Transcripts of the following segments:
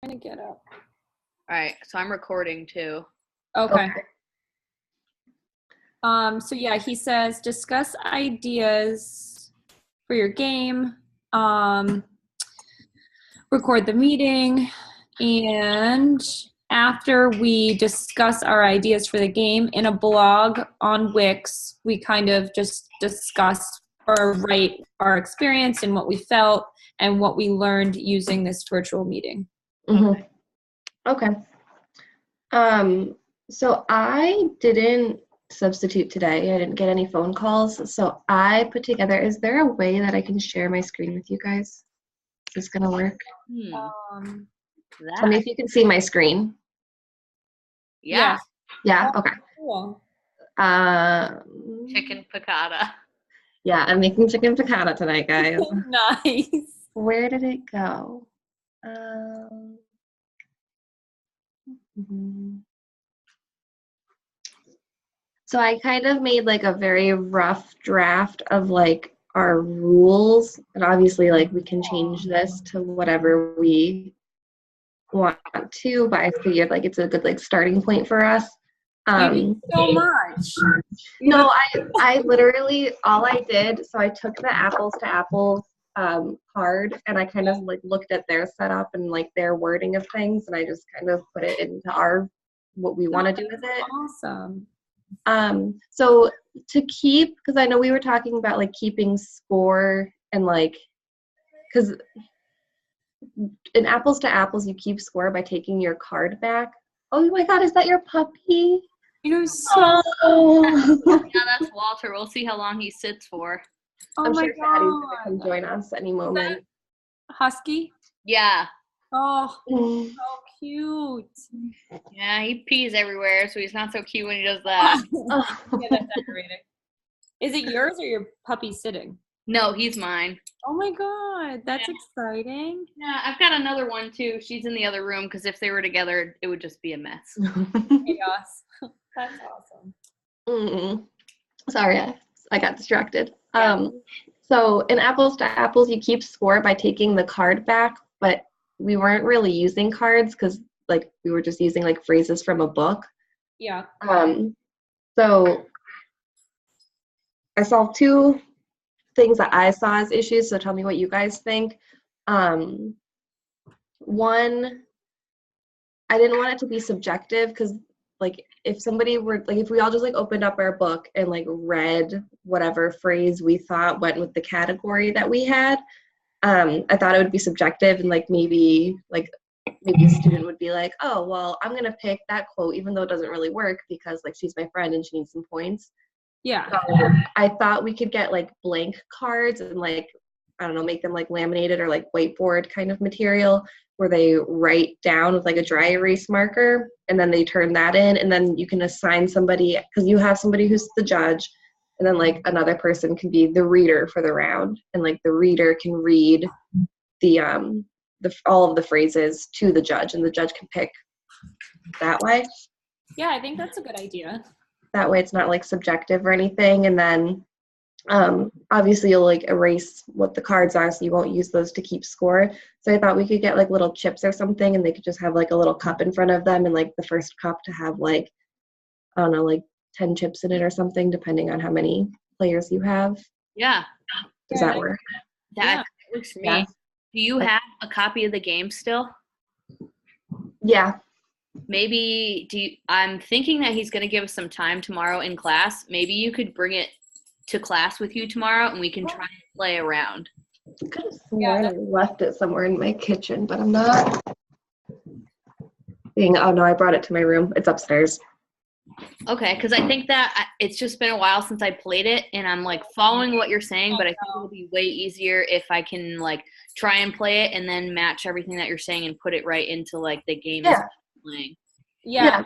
I'm gonna get up. All right, so I'm recording too. Okay. So yeah, he says discuss ideas for your game, record the meeting, and after we discuss our ideas for the game in a blog on Wix, we kind of just discuss or write our experience and what we felt and what we learned using this virtual meeting. Mm-hmm. Okay. So I didn't substitute today. I didn't get any phone calls. So I put together, is there a way that I can share my screen with you guys? Is this gonna work? Tell me if you can see my screen. Yeah. Yeah, okay. Cool. Chicken piccata. Yeah, I'm making chicken piccata tonight, guys. Nice. Where did it go? So I kind of made like a very rough draft of like our rules, and obviously like we can change this to whatever we want to, but I figured like it's a good like starting point for us. You did so much. No, I literally, all I did, so I took the Apples to Apples card and I kind of like looked at their setup and like their wording of things, and I just kind of put it into our, what we want to do with it. Awesome. So to keep, because I know we were talking about like keeping score and like, because in Apples to Apples, you keep score by taking your card back. Oh my God, is that your puppy? You know, so. Yeah, that's Walter. We'll see how long he sits for. Oh I'm my sure God. Fatty's gonna come join us any moment. Husky? Yeah. Oh, so cute. Yeah, he pees everywhere, so he's not so cute when he does that. Yeah, that's aggravating. Is it yours or your puppy sitting? No, he's mine. Oh my God, that's exciting. Yeah, I've got another one too. She's in the other room because if they were together, it would just be a mess. Chaos. That's awesome. Sorry, I got distracted. So in Apples to Apples, you keep score by taking the card back, but we weren't really using cards because like we were just using like phrases from a book. Yeah. So I saw two things that I saw as issues, so tell me what you guys think. One, I didn't want it to be subjective because like if somebody were like, if we all just like opened up our book and like read whatever phrase we thought went with the category that we had, I thought it would be subjective, and like maybe a student would be like, oh well, I'm gonna pick that quote even though it doesn't really work because like she's my friend and she needs some points. Yeah. So I thought we could get like blank cards and like, I don't know, make them like laminated or like whiteboard kind of material where they write down with like a dry erase marker and then they turn that in, and then you can assign somebody, because you have somebody who's the judge, and then like another person can be the reader for the round, and like the reader can read the all of the phrases to the judge, and the judge can pick that way. Yeah, I think that's a good idea. That way it's not like subjective or anything, and then obviously you'll like erase what the cards are so you won't use those to keep score. So I thought we could get like little chips or something, and they could just have like a little cup in front of them, and like the first cup to have like, I don't know, like 10 chips in it or something depending on how many players you have. Yeah. Does that work? That works for me. Yeah. Do you have a copy of the game still? Yeah. Maybe I'm thinking that he's going to give us some time tomorrow in class. Maybe you could bring it to class with you tomorrow and we can try and play around. I could have sworn I left it somewhere in my kitchen, but I'm not. Oh no, I brought it to my room. It's upstairs. Okay, because I think that it's just been a while since I played it, and I'm like following what you're saying, but I think it'll be way easier if I can like try and play it and then match everything that you're saying and put it right into like the game is playing. Yeah.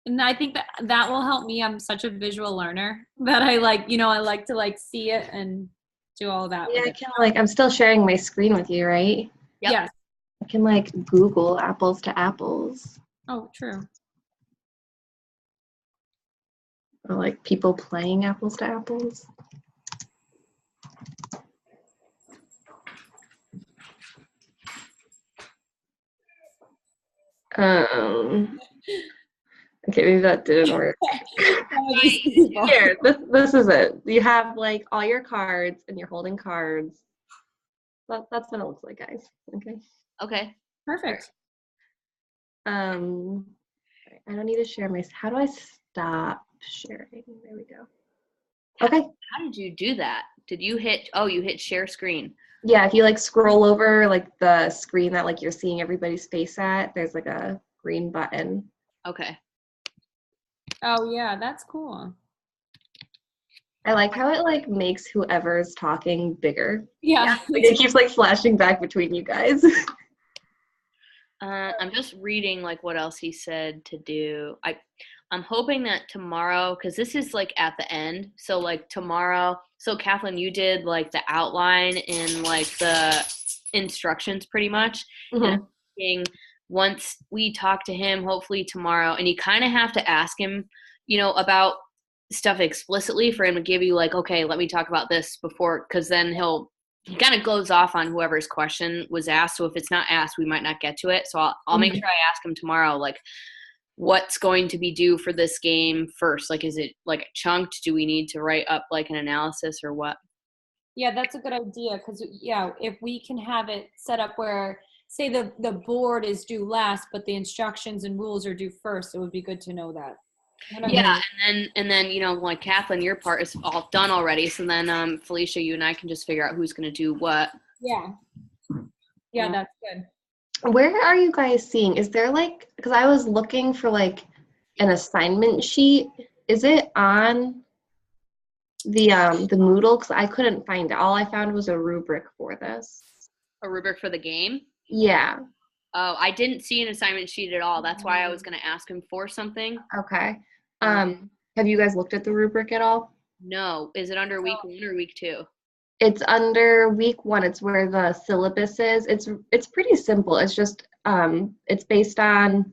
And I think that will help me. I'm such a visual learner that I like, I like to like see it and do all that. Yeah, I can like, I'm still sharing my screen with you, right? Yep. Yes. I can like Google Apples to Apples. Oh, true. Or like people playing Apples to Apples. Um, okay, maybe that didn't work. Here. Here, this is it. You have like all your cards and you're holding cards. That's what it looks like, guys. Okay. Okay. Perfect. I don't need to share my. How do I stop sharing? There we go. Okay. How did you do that? Did you hit? Oh, you hit share screen. Yeah, if you like scroll over like the screen that like you're seeing everybody's face at, there's like a green button. Okay. Oh yeah, that's cool. I like how it like makes whoever's talking bigger. Yeah. Like it keeps like flashing back between you guys. I'm just reading like what else he said to do. I'm hoping that tomorrow, because this is like at the end. So like tomorrow, so Kathleen, you did like the outline and like the instructions pretty much. And I'm thinking once we talk to him, hopefully tomorrow, and you kind of have to ask him, about stuff explicitly for him to give you like, okay, let me talk about this before, because then he kind of goes off on whoever's question was asked. So if it's not asked, we might not get to it. So I'll make sure I ask him tomorrow, like, what's going to be due for this game first? Like, is it like chunked? Do we need to write up like an analysis or what? Yeah, that's a good idea because if we can have it set up where, say the board is due last, but the instructions and rules are due first, it would be good to know that. Yeah, and then like Kathleen, your part is all done already. So then Felicia, you and I can just figure out who's going to do what. Yeah, that's good. Where are you guys seeing? Is there like, because I was looking for like an assignment sheet. Is it on the Moodle? Because I couldn't find it. All I found was a rubric for this. A rubric for the game? Yeah. Oh, I didn't see an assignment sheet at all. That's why I was going to ask him for something. Okay. Have you guys looked at the rubric at all? No. Is it under week 1 or week 2? It's under week 1. It's where the syllabus is. It's pretty simple. It's just it's based on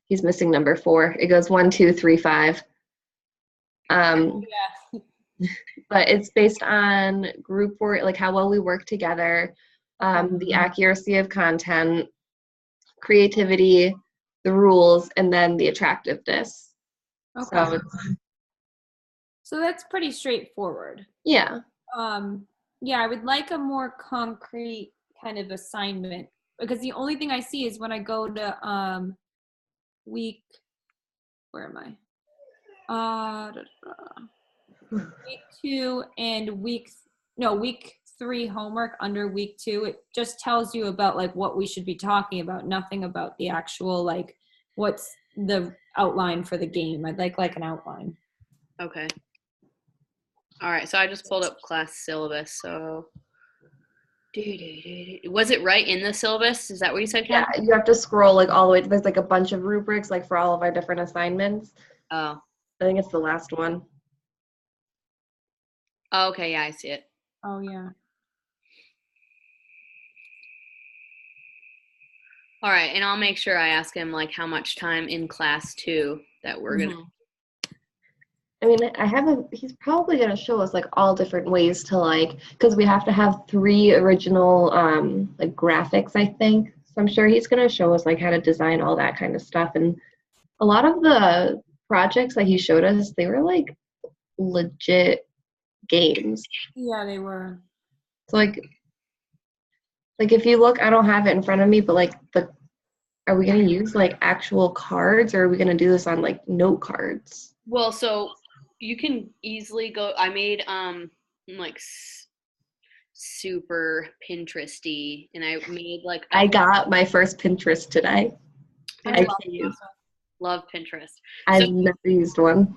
he's missing number 4. It goes 1, 2, 3, 5. But it's based on group work, like how well we work together, the accuracy of content, creativity, the rules, and then the attractiveness. Okay. So that's pretty straightforward. Yeah. I would like a more concrete kind of assignment because the only thing I see is when I go to week 2 and week 3 homework under week 2. It just tells you about like what we should be talking about, nothing about the actual like what's the outline for the game. I'd like an outline. Okay. All right, so I just pulled up class syllabus. So, was it right in the syllabus? Is that what you said, Ken? Yeah, you have to scroll like all the way. There's like a bunch of rubrics like for all of our different assignments. Oh. I think it's the last one. Oh, okay, yeah, I see it. Oh, yeah. All right, and I'll make sure I ask him like how much time in class 2 that we're gonna. I mean, he's probably going to show us like all different ways to like, because we have to have 3 original like graphics, I think. So I'm sure he's going to show us like how to design all that kind of stuff. And a lot of the projects that he showed us, they were like legit games. Yeah, they were. So like if you look, I don't have it in front of me, but like are we going to use like actual cards or are we going to do this on like note cards? Well, so you can easily go. I made like super Pinteresty, and I made like. I got my first Pinterest today. I love Pinterest. I've never used one.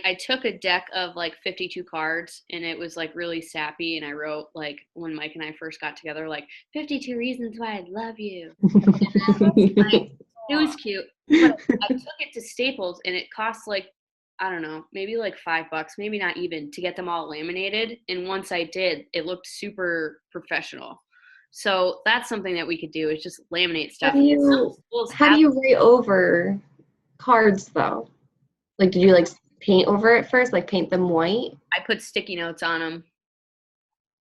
I took a deck of like 52 cards, and it was like really sappy, and I wrote like when Mike and I first got together, like 52 reasons why I love you. It was cute, but I took it to Staples, and it cost like, I don't know, maybe like $5, maybe not even, to get them all laminated. And once I did, it looked super professional. So that's something that we could do, is just laminate stuff. How do you write over cards though? Like, did you like paint over it first, like paint them white? I put sticky notes on them.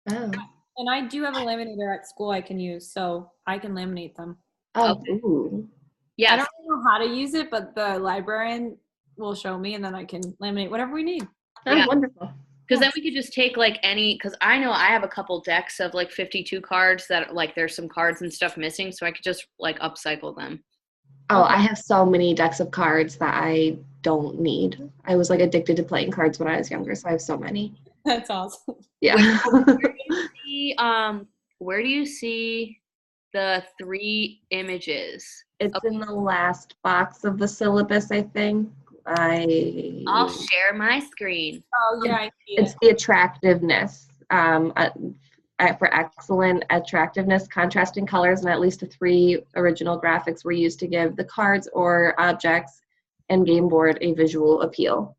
Oh. And I do have a laminator at school I can use, so I can laminate them. Oh, Okay. ooh. I Yes. don't know how to use it, but the librarian will show me, and then I can laminate whatever we need. Oh, Yeah. wonderful. Because then we could just take like any, because I know I have a couple decks of like 52 cards that like there's some cards and stuff missing, so I could just like upcycle them. Oh, Okay. I have so many decks of cards that I don't need. I was like addicted to playing cards when I was younger, so I have so many. That's awesome. Yeah. Where do you see the 3 images? It's in the last box of the syllabus, I think. I'll share my screen. Oh yeah, I see It's it. the attractiveness. For excellent attractiveness, contrasting colors and at least 3 original graphics were used to give the cards or objects and game board a visual appeal.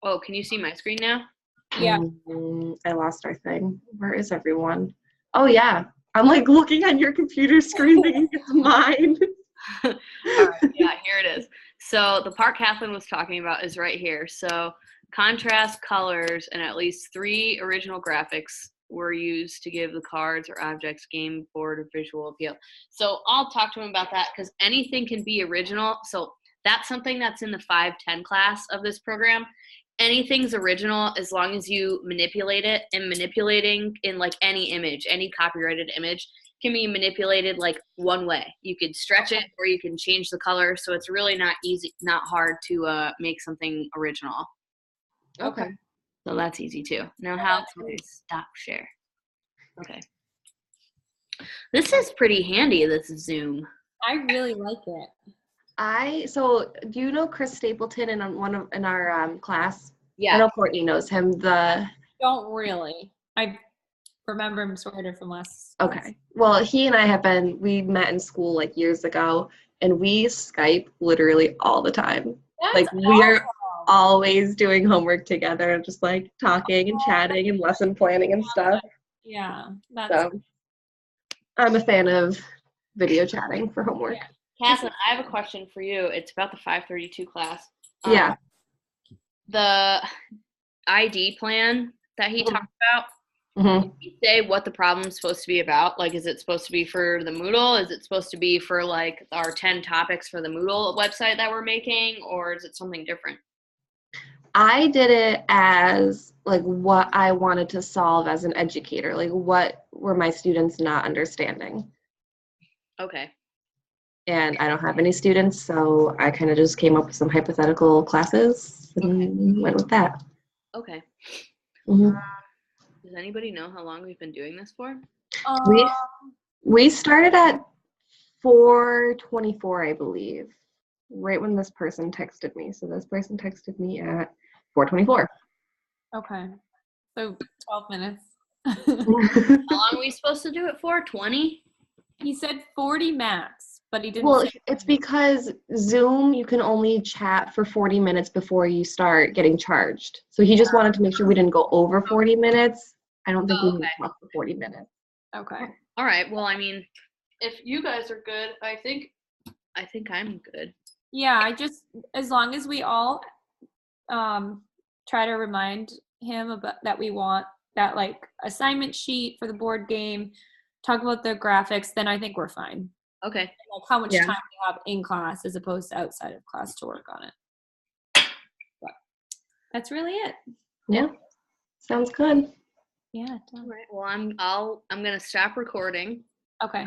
Oh, can you see my screen now? Yeah. I lost our thing. Where is everyone? Oh yeah. I'm like looking on your computer screen thinking it's mine. All right, yeah, here it is. So the part Kathleen was talking about is right here. So contrast colors and at least 3 original graphics were used to give the cards or objects game board or visual appeal. So I'll talk to him about that because anything can be original. So that's something that's in the 510 class of this program. Anything's original as long as you manipulate it, and manipulating in like any image, any copyrighted image can be manipulated like one way. You could stretch it or you can change the color. So it's really not easy, not hard to make something original. Okay. So that's easy too. Now how can I stop share? Okay. This is pretty handy, this Zoom. I really like it. So do you know Chris Stapleton in our class? I Yeah. know Courtney knows him. Don't really. I remember him sort of from last. Okay. Well, he and I we met in school like years ago, and we Skype literally all the time. That's We're awesome. always doing homework together and just like talking and chatting and lesson planning and stuff. Yeah, that's So I'm a fan of video chatting for homework. Kathleen, I have a question for you. It's about the 532 class. Yeah. The ID plan that he talked about, Mhm. did he say what the problem's supposed to be about? Like, is it supposed to be for the Moodle? Is it supposed to be for like our 10 topics for the Moodle website that we're making? Or is it something different? I did it as like what I wanted to solve as an educator. Like what were my students not understanding? Okay. And I don't have any students, so I kind of just came up with some hypothetical classes and went with that. Okay. Mhm. Does anybody know how long we've been doing this for? We started at 4:24, I believe, right when this person texted me. So this person texted me at 4:24. okay. So 12 minutes. How long are we supposed to do it for? 20? He said 40 max, but he didn't Well, say. it's because Zoom, you can only chat for 40 minutes before you start getting charged. So he just wanted to make sure we didn't go over 40 minutes. I don't think we need to talk for 40 minutes. Okay. All right. Well, I mean, if you guys are good, I think I'm good. Yeah, as long as we all try to remind him about that we want that like assignment sheet for the board game, talk about the graphics, then I think we're fine. Okay. Like how much Yeah. time we have in class as opposed to outside of class to work on it. But that's really it. Yeah. Sounds good. Yeah. All right. Well, I'm gonna stop recording. Okay.